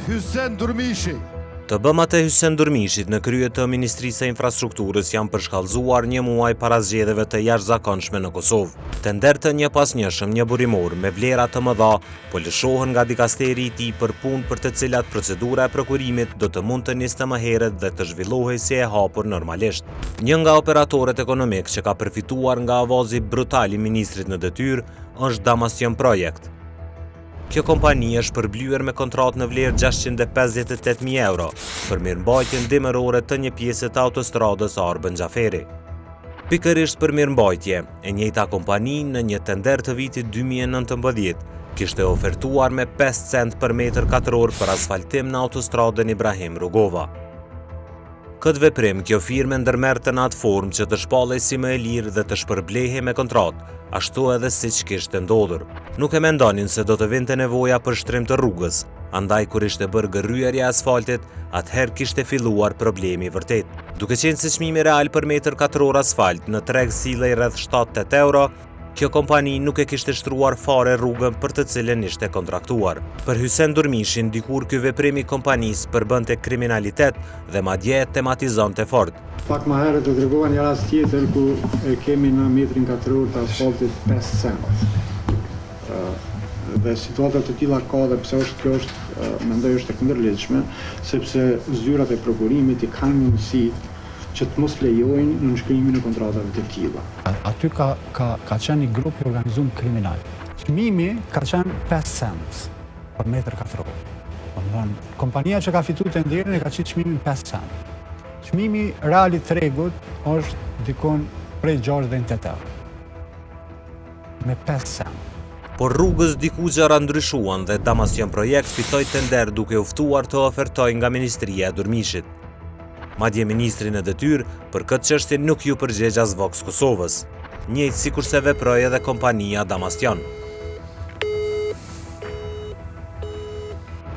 Hysen Durmishi. Të bëmat e Hysen Durmishit në krye të Ministrisë së Infrastrukturës janë përshkallëzuar një muaj para zgjedhjeve të jashtëzakonshme në Kosovë. Tender të një pasnjëshëm një burimor me vlera të mëdha po lëshohen nga dikasteri i tij për punë për të cilat procedura e prokurimit do të mund të nisë më herët dhe të zhvillohej si e hapur normalisht. Një nga operatorët ekonomik që ka përfituar nga avazi brutal i ministrit në detyrë është Damastion Projekt. Kjo kompani është përblyer me kontratë në vlerë 658.000 euro për mirëmbajtjen dimërore të një pjese të autostradës Arben Xhaferi. Pikërisht për mirëmbajtje, e njëjta kompani në një tender të vitit 2019 kishte ofertuar me 5 cent për metër katror për asfaltim në autostradën Ibrahim Rugova. Këtë veprim kjo firme ndërmerrte në atë formë që të shpallej si më e lirë dhe të shpërblehej me kontratë, ashtu edhe siç kishte ndodhur. Nuk e mendonin se do të vinte nevoja për shtrim të rrugës, andaj kur ishte bërë gërryerja e asfaltit, atëherë kishte filluar problemi vërtet. Duke qenë se çmimi real për metër katror asfalt në treg sillej rreth 7-8 euro, kjo kompani nuk e kishte shtruar fare rrugën për të cilën ishte kontraktuar. Për Hysen Durmishin dikur ky veprim i kompanisë përbënte kriminalitet dhe madje e tematizonte fort. Pak më herët do tregova një rast tjetër ku e kemi në metrin katror të asfaltit 5 cent. Dhe situata të tilla ka dhe pse kjo është mendoj është e kundërligjshme, sepse zyrat e prokurimit i kanë mundësi që të mos lejojnë në nënshkrimin e kontratave të tilla. Aty ka qenë një grup i organizuar kriminal. Çmimi ka qenë 5 cent për metër katror. Kompania që ka fituar tenderin e ka qitë çmimin 5 cent. Çmimi real i tregut është dikon prej 68 euro. Me 5 cent. Por rrugës diku gjëra ndryshuan dhe Damastion Projekt fitoi tender duke u ftuar të ofertojë nga Ministria e Durmishit. Madje ministri në detyrë për këtë çështje nuk ju përgjegj as Vox Kosovës, njëjtë sikurse veproi edhe kompania Damastion.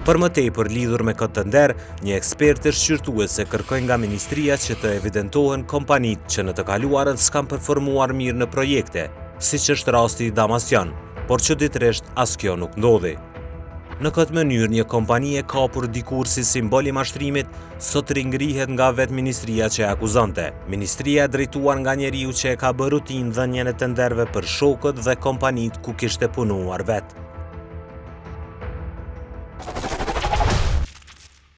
Për më tepër lidhur me këtë tender, një ekspert e shqyrtuese kërkoi nga ministria që të evidentohen kompanitë që në të kaluarën s'kan performuar mirë në projekte, siç është rasti i Damastion, por çuditërisht as kjo nuk ndodhi. Në këtë mënyrë, një kompani e kapur dikur si simbol i mashtrimit, sot ringrihet nga vetë ministria që e akuzonte. Ministria e drejtuar nga njeriu që e ka bërë rutinë dhënien e tenderëve për shokët dhe kompanitë ku kishte punuar vetë.